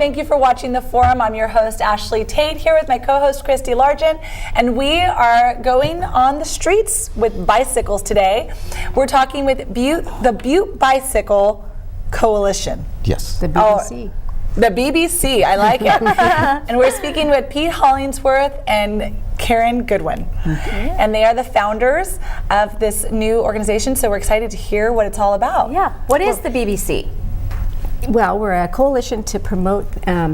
thank you for watching The Forum. I'm your host, Ashlee Tate, here with my co-host, Christy Largent, and we are going on the streets with bicycles today. We're talking with the Butte Bicycle Coalition. Yes. The BBC. The BBC, I like it. And we're speaking with Pete Hollingsworth and Karen Goodwin. And they are the founders of this new organization, so we're excited to hear what it's all about. Yeah. What is the BBC? Well, we're a coalition to promote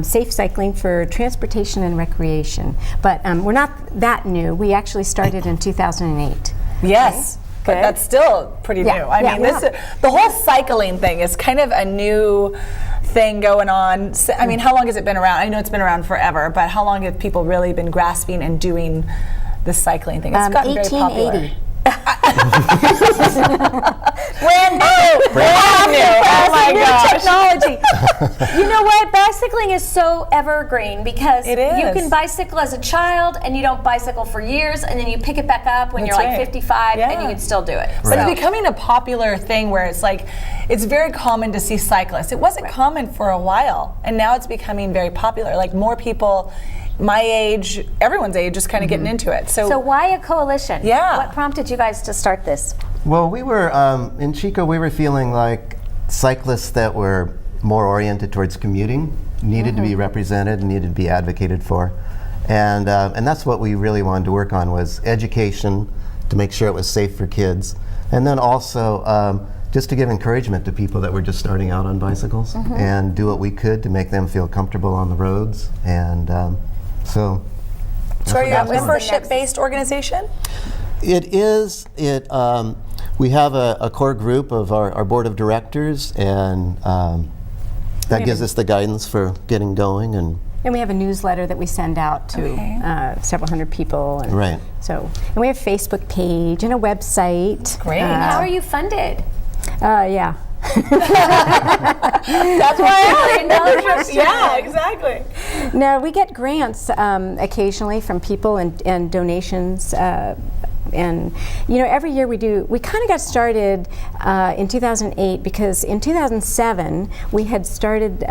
safe cycling for transportation and recreation. But we're not that new. We actually started in 2008. Yes. Okay. But that's still pretty new. I mean, the whole cycling thing is kind of a new thing going on. I mean, how long has it been around? I know it's been around forever, but how long have people really been grasping and doing the cycling thing? It's gotten very popular. 1880. Brand new! Brand new! Oh my gosh! Technology. You know what? Bicycling is so evergreen because It is. you can bicycle as a child and you don't bicycle for years, and then you pick it back up when That's you're like right. 55 Yeah. and you can still do it. But it's becoming a popular thing where it's like, it's very common to see cyclists. It wasn't common for a while, and now it's becoming very popular. Like more people, my age, everyone's age, just kind of getting into it. So why a coalition? Yeah. What prompted you guys to start this? Well, we were, in Chico, we were feeling like cyclists that were more oriented towards commuting needed to be represented and needed to be advocated for. And that's what we really wanted to work on, was education to make sure it was safe for kids. And then also just to give encouragement to people that were just starting out on bicycles and do what we could to make them feel comfortable on the roads. And so are you a membership-based organization? it is. We have a core group of our board of directors, and that gives us the guidance for getting going. And we have a newsletter that we send out to several hundred people. And Right. So, and we have a Facebook page and a website. Great. And how are you funded? Yeah. That's why I asked. Yeah, exactly. No, we get grants occasionally from people and donations. And every year we kind of got started in 2008 because in 2007 we had started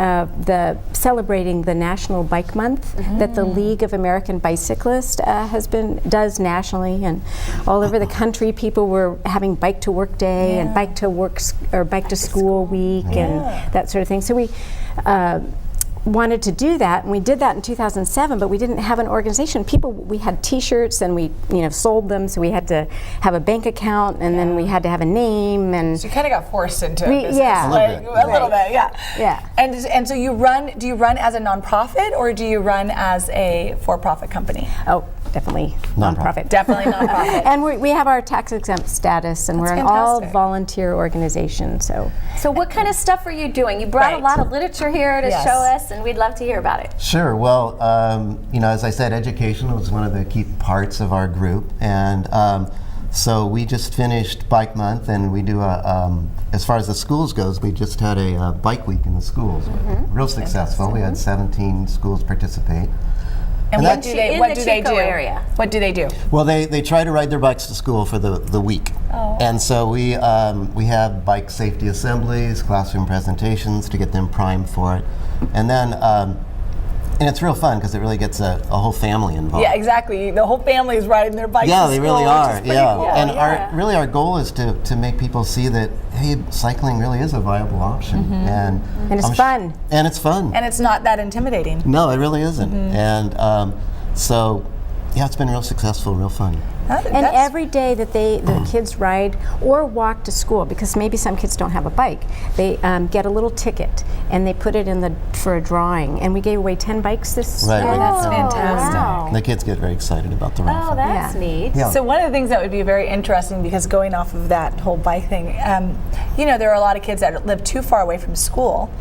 celebrating the National Bike Month that the League of American Bicyclists does nationally, and all over the country people were having bike to work day and bike to work or bike to school week and that sort of thing. So we wanted to do that, and we did that in 2007, but we didn't have an organization. We had t-shirts and we sold them, so we had to have a bank account, and then we had to have a name, and So you kind of got forced into business. Yeah. A little bit, yeah. Yeah. And so do you run as a nonprofit, or do you run as a for-profit company? oh, definitely nonprofit. Definitely nonprofit. And we have our tax exempt status, and we're an all fantastic. volunteer organization. So what kind of stuff are you doing? You brought a lot of literature here to show us, and we'd love to hear about it. Sure. Well, as I said, education was one of the key parts of our group, and so we just finished Bike Month, and we do as far as the schools goes, we just had a bike week in the schools. Real successful. We had 17 schools participate. And what do they Chico do? area. What do they do? Well, they try to ride their bikes to school for the week. And so we have bike safety assemblies, classroom presentations to get them primed for it. And then, and it's real fun because it really gets a whole family involved. Yeah, exactly. The whole family is riding their bikes. Yeah, to they school, really which are. is pretty Yeah, cool. and our goal is to make people see that, hey, cycling really is a viable option, and it's fun. And it's fun. And it's not that intimidating. No, it really isn't. And so, yeah, it's been real successful, real fun. And every day that the kids ride or walk to school, because maybe some kids don't have a bike, they get a little ticket and they put it for a drawing. And we gave away 10 bikes this year. Right. That's fantastic. Wow. The kids get very excited about the raffle. Oh, that's neat. Yeah. So one of the things that would be very interesting, because going off of that whole bike thing, there are a lot of kids that live too far away from school,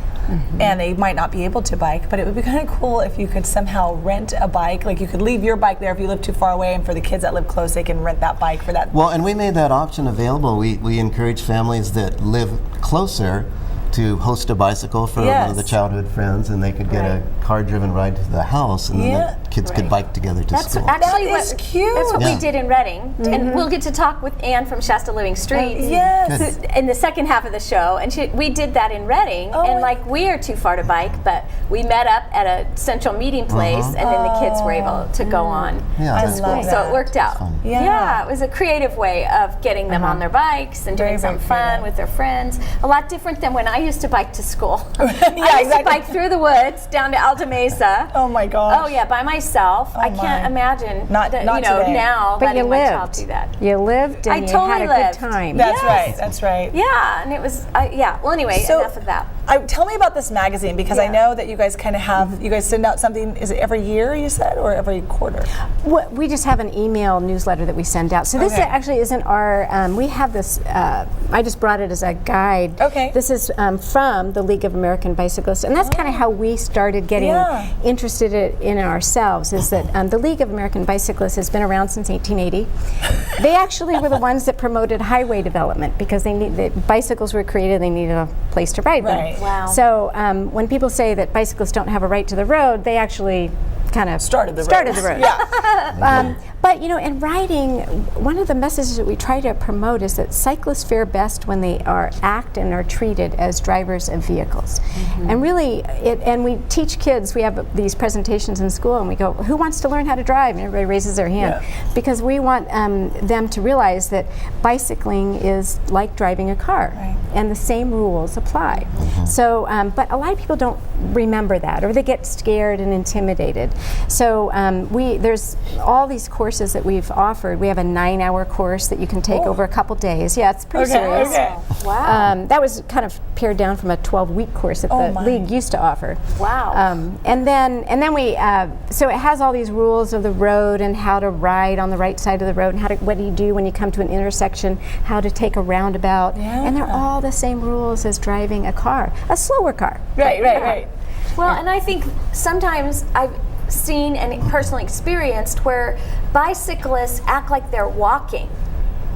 and they might not be able to bike, but it would be kind of cool if you could somehow rent a bike. Like you could leave your bike there if you live too far away, and for the kids that live close, they can rent that bike for that. Well, and we made that option available. We encourage families that live closer to host a bicycle for one of the childhood friends, and they could get a car-driven ride to the house, and then the kids could bike together to school. Actually that is cute. That's what we did in Reading, and we'll get to talk with Anne from Shasta Living Streets in the second half of the show. And we did that in Reading, and like we are too far to bike, but we met up at a central meeting place, and then the kids were able to go on to school. So it worked out. Yeah, it was a creative way of getting them on their bikes and doing some fun with their friends. A lot different than when I used to bike to school. I used to bike through the woods down to Alta Mesa. Oh my gosh. Oh yeah, by myself. I can't imagine not today. But Now letting my child do that. You lived and I totally had a lived. good time. That's right. That's right. Yeah, and it was well anyway, So, enough of that. Tell me about this magazine, because I know that you guys kind of have, you guys send out something, is it every year you said, or every quarter? We just have an email newsletter that we send out. So this actually isn't our, we have this, I just brought it as a guide. Okay. This is from the League of American Bicyclists, and that's kind of how we started getting interested in ourselves, is that the League of American Bicyclists has been around since 1880. They actually were the ones that promoted highway development, because the bicycles were created, they needed a place to ride them. Wow. So when people say that bicyclists don't have a right to the road, they actually kind of started the road. But in riding, one of the messages that we try to promote is that cyclists fare best when they act and are treated as drivers of vehicles. And really, and we teach kids, we have these presentations in school, and we go, who wants to learn how to drive? And everybody raises their hand, because we want them to realize that bicycling is like driving a car, and the same rules apply. So, but a lot of people don't remember that, or they get scared and intimidated. So there's all these courses that we've offered. We have a 9-hour course that you can take over a couple days. Yeah, it's pretty serious. Wow. That was kind of pared down from a 12-week course that the league used to offer. Wow. And then we, so it has all these rules of the road and how to ride on the right side of the road, and what do you do when you come to an intersection, how to take a roundabout. And they're all the same rules as driving a car, a slower car. Right. Well, and I think sometimes I've seen and personally experienced where bicyclists act like they're walking,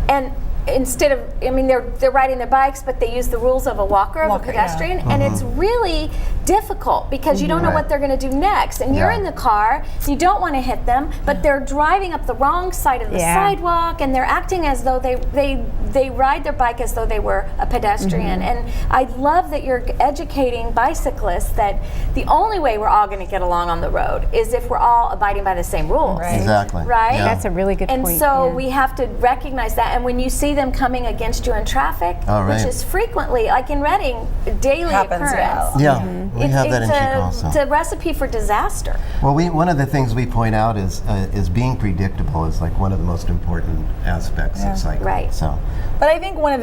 and instead of, they're riding their bikes, but they use the rules of a walker, of a pedestrian, and it's really difficult, because you don't know what they're going to do next, and you're in the car, you don't want to hit them, but they're driving up the wrong side of the sidewalk, and they're acting as though they ride their bike as though they were a pedestrian. And I love that you're educating bicyclists that the only way we're all going to get along on the road is if we're all abiding by the same rules. Exactly. Right? Yeah. That's a really good point. And so we have to recognize that, and when you see them coming against you in traffic, which is frequently, like in Reading, daily occurrence. We have that in Chico also. It's a recipe for disaster. Well, one of the things we point out is being predictable is like one of the most important aspects of cycling. Right. So, but I think one of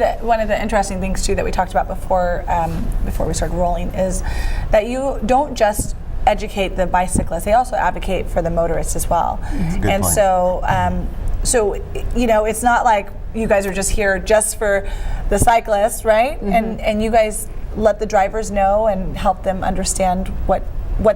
the interesting things too that we talked about before we started rolling is that you don't just educate the bicyclists; they also advocate for the motorists as well. That's a good and point. So it's not like you guys are just here just for the cyclists, right? And you guys let the drivers know and help them understand what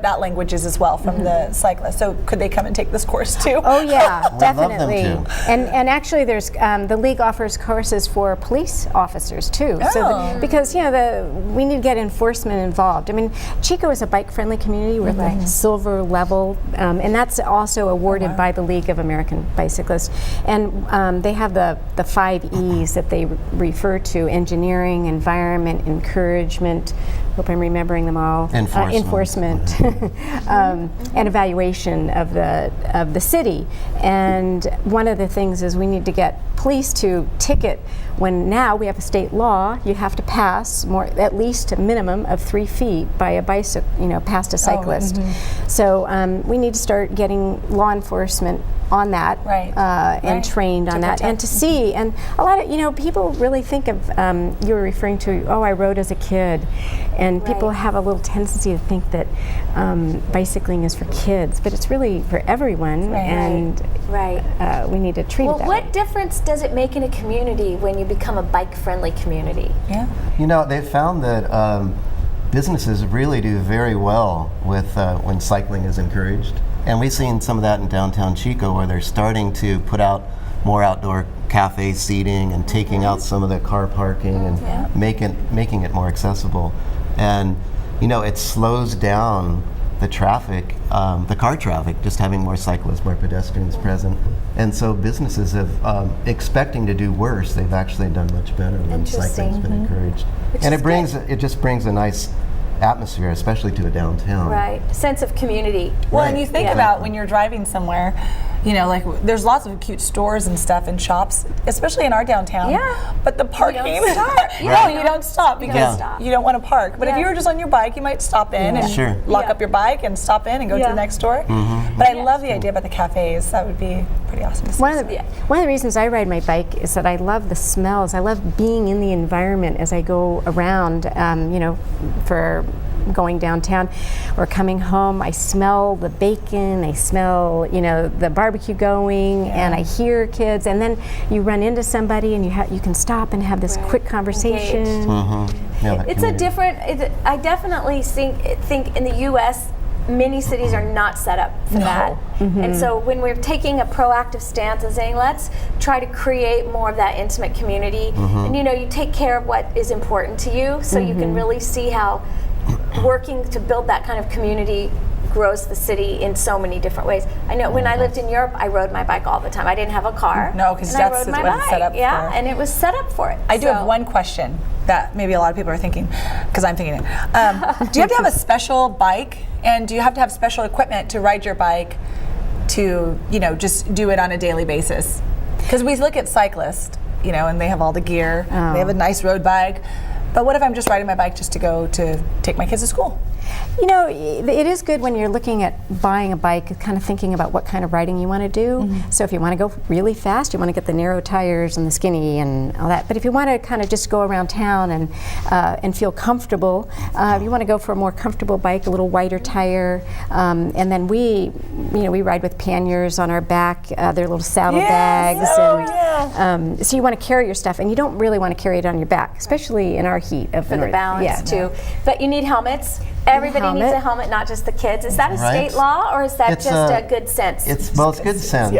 that language is as well from the cyclists. So could they come and take this course too? Oh yeah, definitely. Love them to. And actually, there's the league offers courses for police officers too. So because we need to get enforcement involved. Chico is a bike-friendly community. We're like silver level, and that's also awarded by the League of American Bicyclists. And they have the 5 E's that they refer to: engineering, environment, encouragement. Hope I'm remembering them all. Enforcement. And evaluation of the city. And one of the things is we need to get police to ticket when now we have a state law. You have to pass at least a minimum of 3 feet by a bicycle, past a cyclist. So we need to start getting law enforcement on that and trained on that, and to see. And a lot of people really think of you were referring to, I rode as a kid, and people have a little tendency to think that bicycling is for kids, but it's really for everyone, and we need to treat it that way. What difference does it make in a community when you become a bike-friendly community? They've found that businesses really do very well with when cycling is encouraged. And we've seen some of that in downtown Chico, where they're starting to put out more outdoor cafe seating and taking out some of the car parking and making it more accessible. And it slows down the traffic, the car traffic, just having more cyclists, more pedestrians present. And so businesses have, expecting to do worse, they've actually done much better when cycling has been encouraged. And it just brings a nice atmosphere, especially to a downtown. Right, sense of community. Well, and you think about when you're driving somewhere, like there's lots of cute stores and stuff and shops, especially in our downtown. Yeah. But the parking, You don't stop. no, you don't stop because stop. you don't want to park. But if you were just on your bike, you might stop in and lock up your bike and stop in and go to the next store. But I love the idea about the cafes. That would be pretty awesome to see. One of the reasons I ride my bike is that I love the smells. I love being in the environment as I go around, for going downtown or coming home. I smell the bacon, I smell, the barbecue going, and I hear kids, and then you run into somebody and you can stop and have this quick conversation. It's a different, I definitely think in the U.S., many cities are not set up for that. And so when we're taking a proactive stance and saying, let's try to create more of that intimate community, and you take care of what is important to you, so you can really see how working to build that kind of community grows the city in so many different ways. I know when I lived in Europe, I rode my bike all the time. I didn't have a car. No, because that's what it's set up for. And it was set up for it. I do have one question that maybe a lot of people are thinking, because I'm thinking it. Do you have to have a special bike, and do you have to have special equipment to ride your bike to, just do it on a daily basis? Because we look at cyclists, and they have all the gear, they have a nice road bike. But what if I'm just riding my bike just to go to take my kids to school? It is good when you're looking at buying a bike, kind of thinking about what kind of riding you want to do. So if you want to go really fast, you want to get the narrow tires and the skinny and all that. But if you want to kind of just go around town and feel comfortable, you want to go for a more comfortable bike, a little wider tire. And then we ride with panniers on our back. They're little saddle bags. So you want to carry your stuff, and you don't really want to carry it on your back, especially in our heat of for the balance too. But you need helmets. Everybody needs a helmet, not just the kids. Is that a state law, or is that just a good sense? It's good sense.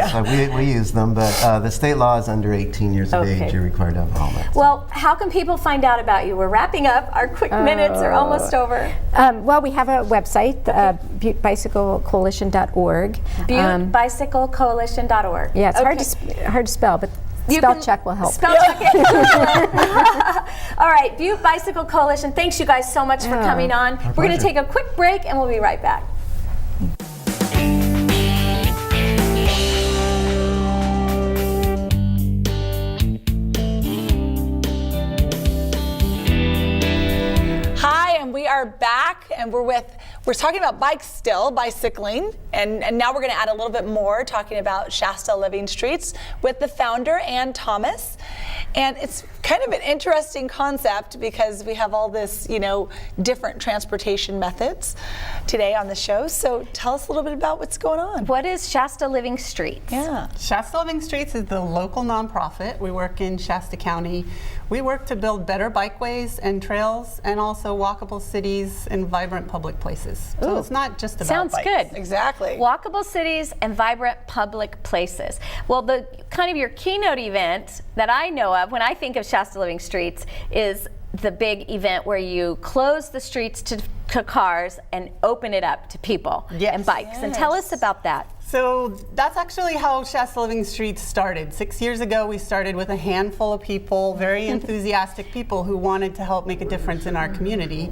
We use them, but the state law is under 18 years of age, you're required to have a helmet. Well, how can people find out about you? We're wrapping up. Our quick minutes are almost over. Well, we have a website, ButteBicycleCoalition.org. ButteBicycleCoalition.org. Yeah, it's hard to spell, but spell check will help. Spell check it. All right, Butte Bicycle Coalition, thanks you guys so much for coming on. We're going to take a quick break and we'll be right back. Hi, and we are back, and we're talking about bikes still, bicycling, and now we're going to add a little bit more, talking about Shasta Living Streets with the founder, Ann Thomas. And it's kind of an interesting concept because we have all this, different transportation methods today on the show. So tell us a little bit about what's going on. What is Shasta Living Streets? Yeah. Shasta Living Streets is the local nonprofit. We work in Shasta County. We work to build better bikeways and trails, and also walkable cities and vibrant public places. So it's not just about Sounds bikes. good. Exactly. Walkable cities and vibrant public places. Well, the kind of your keynote event that I know of when I think of Shasta Living Streets is the big event where you close the streets to cars and open it up to people and bikes. And tell us about that. So that's actually how Shasta Living Streets started. 6 years ago, we started with a handful of people, very enthusiastic people who wanted to help make a difference in our community.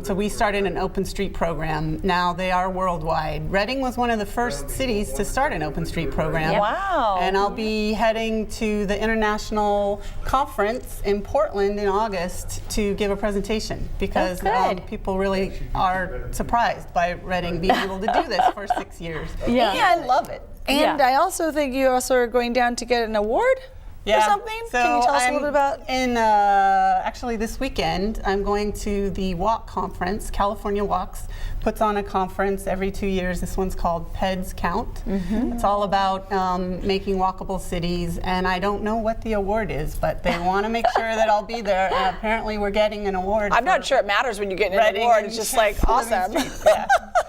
So we started an open street program. Now they are worldwide. Reading was one of the first cities to start an open street program. Wow. And I'll be heading to the international conference in Portland in August to give a presentation, because people really are surprised by Reading being able to do this for 6 years. Yeah, I love it. And I also think you also are going down to get an award or something. So can you tell us a little bit about? Actually this weekend, I'm going to the Walk Conference. California Walks puts on a conference every 2 years. This one's called PEDS Count. It's all about making walkable cities, and I don't know what the award is, but they want to make sure that I'll be there, and apparently we're getting an award. I'm not sure it matters when you get an award. It's just like awesome.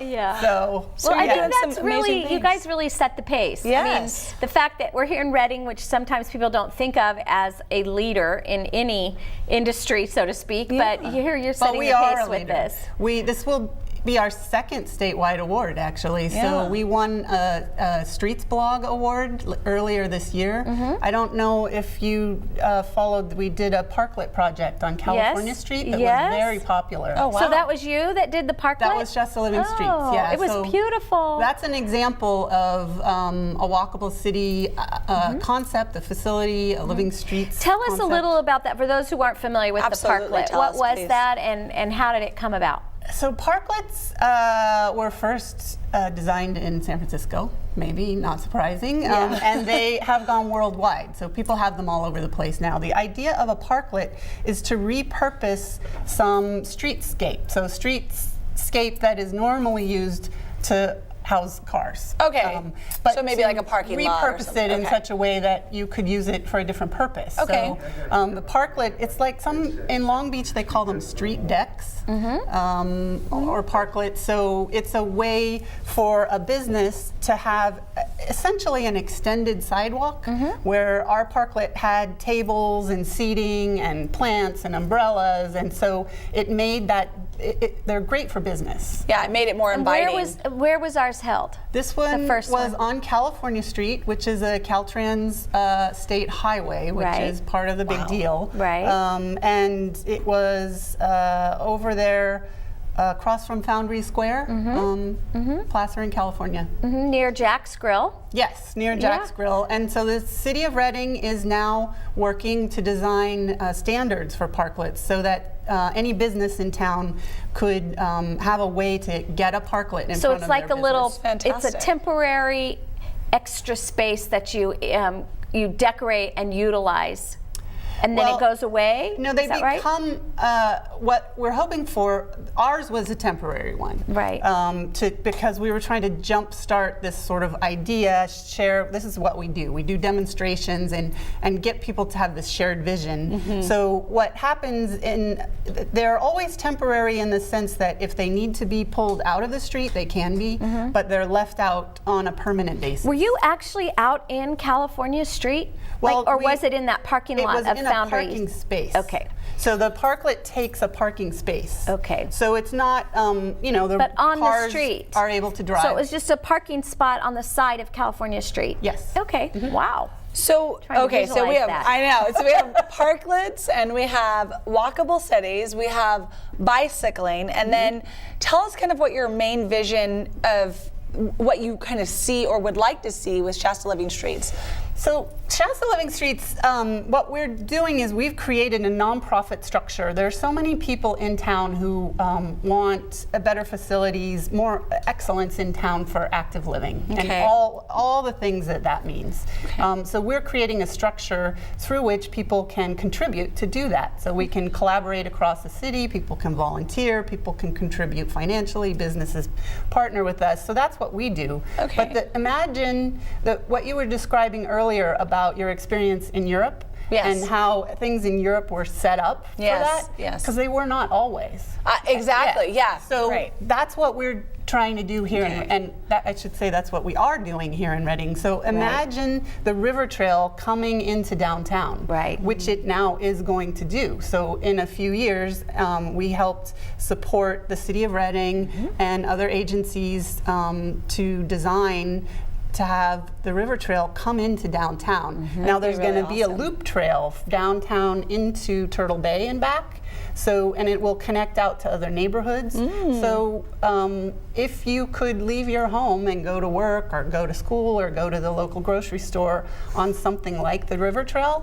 Yeah. So Well, I you're think doing that's some amazing really, you things. guys really set the pace. Yes. I mean, the fact that we're here in Reading, which sometimes people don't think of as a leader in any industry, so to speak, but here you're but setting we the are pace a with leader. this. This will be our second statewide award, actually. Yeah. So we won a Streets Blog Award earlier this year. I don't know if you followed, we did a parklet project on California Street that was very popular. Oh, wow. So that was you that did the parklet? That was Shasta Living Streets, Oh, yeah. it was So beautiful. That's an example of a walkable city concept, a facility, a living streets Tell us concept. a little about that for those who aren't familiar with Absolutely, the parklet. tell What us, was please. that and how did it come about? So parklets were first designed in San Francisco, maybe not surprising, and they have gone worldwide. So people have them all over the place now. The idea of a parklet is to repurpose some streetscape. So streetscape that is normally used to house cars. Okay. But So maybe to like a parking lot or repurpose something. it in Okay. such a way that you could use it for a different purpose. Okay. So the parklet, it's like in Long Beach they call them street decks or parklets. So it's a way for a business to have essentially an extended sidewalk where our parklet had tables and seating and plants and umbrellas, and so it made that they're great for business. Yeah, it made it more And inviting. where was ours held? This one first was one. on California Street, which is a Caltrans state highway, which Right. is part of the big deal. Right. And it was over there across from Foundry Square, Placer in California. Near Jack's Grill. Yes, near Jack's Grill. And so the city of Reading is now working to design standards for parklets so that any business in town could have a way to get a parklet in So front it's of like their a little, business. it's a Fantastic. temporary extra space that you decorate and utilize, and then Well, it goes away. No, they Is that right? become what we're hoping for. Ours was a temporary one, Right. Because we were trying to jumpstart this sort of idea, share. This is what we do. We do demonstrations and get people to have this shared vision. So what happens they're always temporary in the sense that if they need to be pulled out of the street, they can be, but they're left out on a permanent basis. Were you actually out in California Street? Well, or was it in that parking lot It was of in Foundry? a parking space. Okay. So the parklet takes a parking space. Okay. So it's not, the But on the cars street. are able to drive. So it was just a parking spot on the side of California Street? Yes. Okay, wow. So, Trying to okay, so we visualize have, that. I know, so we have parklets and we have walkable cities, we have bicycling, and then tell us kind of what your main vision of what you kind of see or would like to see with Shasta Living Streets. So Shasta Living Streets, what we're doing is we've created a nonprofit structure. There are so many people in town who want better facilities, more excellence in town for active living, and Okay. all the things that means. So we're creating a structure through which people can contribute to do that. So we can collaborate across the city, people can volunteer, people can contribute financially, businesses partner with us. So that's what we do. Okay. But imagine what you were describing earlier about your experience in Europe. Yes. And how things in Europe were set up for Yes, that. yes. Because they were not always. Exactly, yeah. So right. that's what we're trying to do here, and that, I should say that's what we are doing here in Reading. So imagine the river trail coming into downtown, Right. which it now is going to do. So in a few years, we helped support the City of Reading and other agencies to design to have the river trail come into downtown. Now there's That'd be going to really be awesome. a loop trail downtown into Turtle Bay and back. So, and it will connect out to other neighborhoods. So if you could leave your home and go to work or go to school or go to the local grocery store on something like the river trail,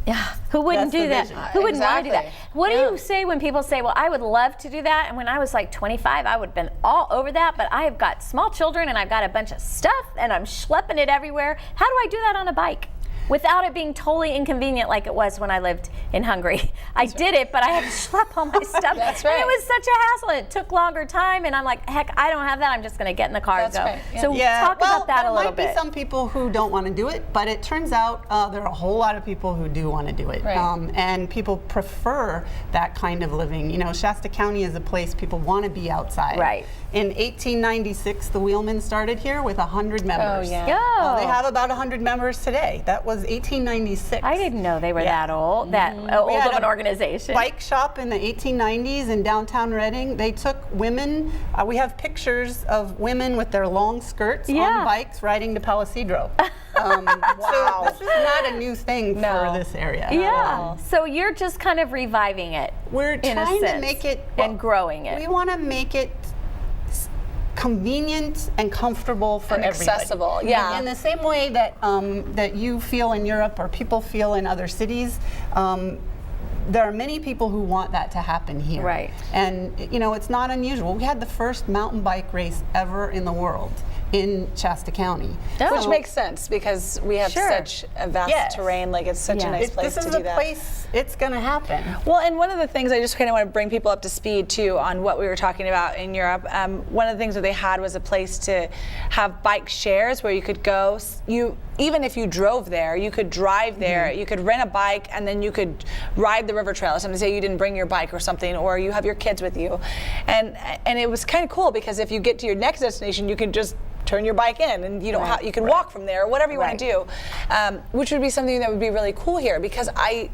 Yeah, who wouldn't That's do the that? vision. Who wouldn't want to do that? Exactly. What do you say when people say, well, I would love to do that, and when I was like 25, I would have been all over that, but I have got small children and I've got a bunch of stuff and I'm schlepping it everywhere. How do I do that on a bike? without it being totally inconvenient like it was when I lived in Hungary. I did it, but I had to schlep all my stuff. That's right. And it was such a hassle. It took longer time, and I'm like, heck, I don't have that. I'm just going to get in the car That's and go. right, yeah. So talk about that a little bit. There might be some people who don't want to do it, but it turns out there are a whole lot of people who do want to do it. Right. And people prefer that kind of living. You know, Shasta County is a place people want to be outside. Right. In 1896, the Wheelmen started here with 100 members. Oh, yeah. Oh. They have about 100 members today. That was 1896. I didn't know they were that old, We old had of an a organization. Bike shop in the 1890s in downtown Reading. They took women. We have pictures of women with their long skirts on bikes riding to Palisadro. So this is not a new thing for this area. Yeah. So you're just kind of reviving it. We're in a trying to sense, make it and growing it. We want to make it convenient and comfortable for And everybody. accessible, yeah. In the same way that that you feel in Europe or people feel in other cities. There are many people who want that to happen here. Right. And you know, it's not unusual. We had the first mountain bike race ever in the world in Shasta County. Which makes sense because we have such a vast terrain. Like it's such a nice place this to is do a that. place it's going to happen. Well, and one of the things I just kind of want to bring people up to speed too on what we were talking about in Europe. One of the things that they had was a place to have bike shares where you could go. Even if you drove there, you could drive there. You could rent a bike and then you could ride the river trail. Somebody say you didn't bring your bike or something, or you have your kids with you, and it was kind of cool because if you get to your next destination, you can just turn your bike in and you don't you can walk from there or whatever you want to do, which would be something that would be really cool here because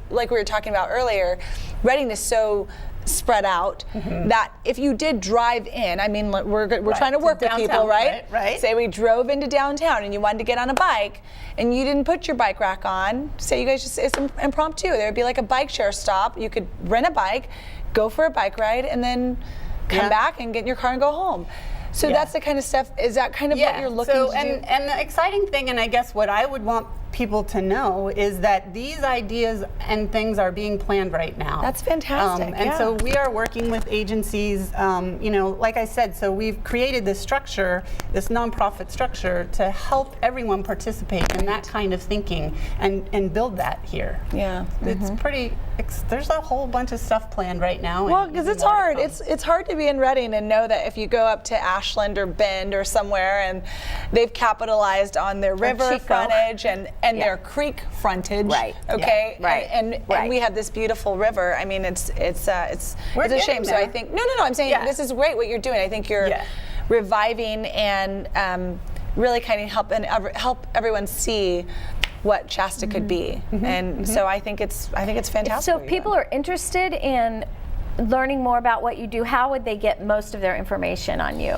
like we were talking about earlier, Reading is so spread out that if you did drive in, I mean we're trying to work with people, right? Say we drove into downtown and you wanted to get on a bike and you didn't put your bike rack on, say you guys just, it's impromptu, there would be like a bike share stop, you could rent a bike, go for a bike ride and then come back and get in your car and go home. So that's the kind of stuff, is that kind of what you're looking to do? And the exciting thing, and I guess what I would want people to know is that these ideas and things are being planned right now. That's fantastic. And so we are working with agencies, you know, like I said, so we've created this structure, this nonprofit structure to help everyone participate in that kind of thinking and build that here. Yeah. It's pretty, there's a whole bunch of stuff planned right now. Well, because it's hard. It's hard to be in Reading and know that if you go up to Ashland or Bend or somewhere and they've capitalized on their river frontage and their creek frontage, okay, and we have this beautiful river. I mean, it's a shame. So I think no, I'm saying this is great what you're doing. I think you're reviving and really kind of help everyone see what Shasta could be, and so I think it's fantastic. So if people are interested in learning more about what you do, how would they get most of their information on you?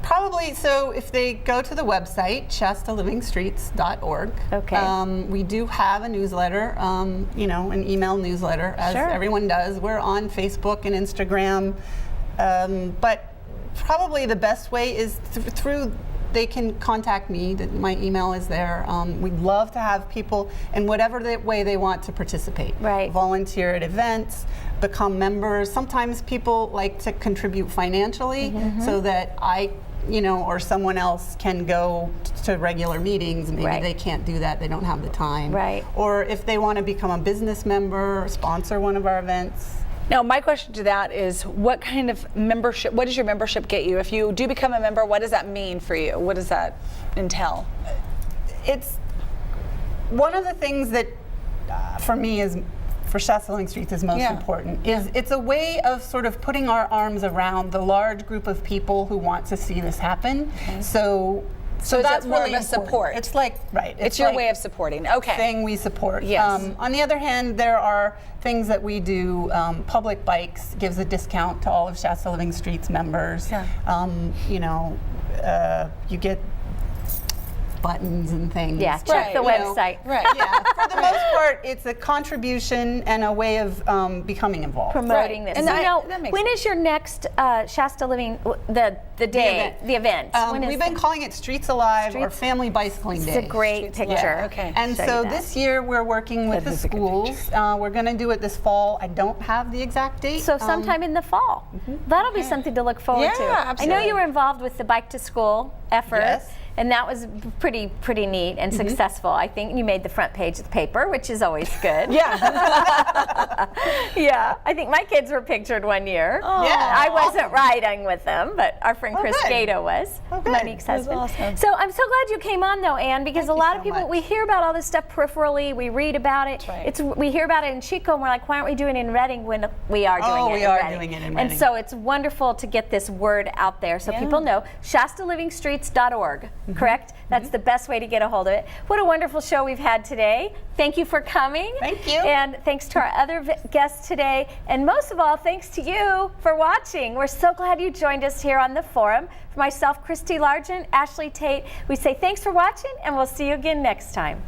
Probably, so if they go to the website, shastalivingstreets.org, we do have a newsletter, you know, an email newsletter, as everyone does. We're on Facebook and Instagram, but probably the best way is through they can contact me. My email is there. We'd love to have people in whatever way they want to participate. Volunteer at events, become members. Sometimes people like to contribute financially so that you know, or someone else can go to regular meetings. Maybe they can't do that. They don't have the time. Or if they want to become a business member, or sponsor one of our events. Now, my question to that is, what kind of membership, what does your membership get you? If you do become a member, what does that mean for you? What does that entail? It's one of the things that, for me, is for Shasta Living Streets is most important. It's a way of sort of putting our arms around the large group of people who want to see this happen. So that's more really of a support. It's like It's your way of supporting. Okay. Thing we support. Yes. On the other hand, there are things that we do. Public Bikes gives a discount to all of Shasta Living Streets members. You know, you get buttons and things. Yeah, check the website. For the most part, it's a contribution and a way of becoming involved. Promoting this. And so that makes when sense. is your next Shasta Living, the the day, the event? When is We've been that? calling it Streets Alive or Family Bicycling Day. It's a great picture. Okay. And Show so you that. this year we're working with That the is a good schools. We're going to do it this fall. I don't have the exact date. So sometime in the fall. That'll be something to look forward to. Yeah, I know absolutely. you were involved with the Bike to School effort. Yes. And that was pretty neat and successful. I think you made the front page of the paper, which is always good. Yeah. Yeah, I think my kids were pictured one year. Yeah. I wasn't riding with them, but our friend Chris good. Gato was, good. Monique's husband. awesome. So I'm so glad you came on though, Anne, because Thank a lot you of so people, much. we hear about all this stuff peripherally, we read about it. That's right. We hear about it in Chico and we're like, why aren't we doing it in Reading when we are doing Oh, it we in are Reading? doing it in And Reading. so it's wonderful to get this word out there so people know. ShastaLivingStreets.org, correct? That's the best way to get a hold of it. What a wonderful show we've had today. Thank you for coming. Thank you. And thanks to our other guests today. And most of all, thanks to you for watching. We're so glad you joined us here on the forum. For myself, Christy Largent, Ashlee Tate, we say thanks for watching and we'll see you again next time.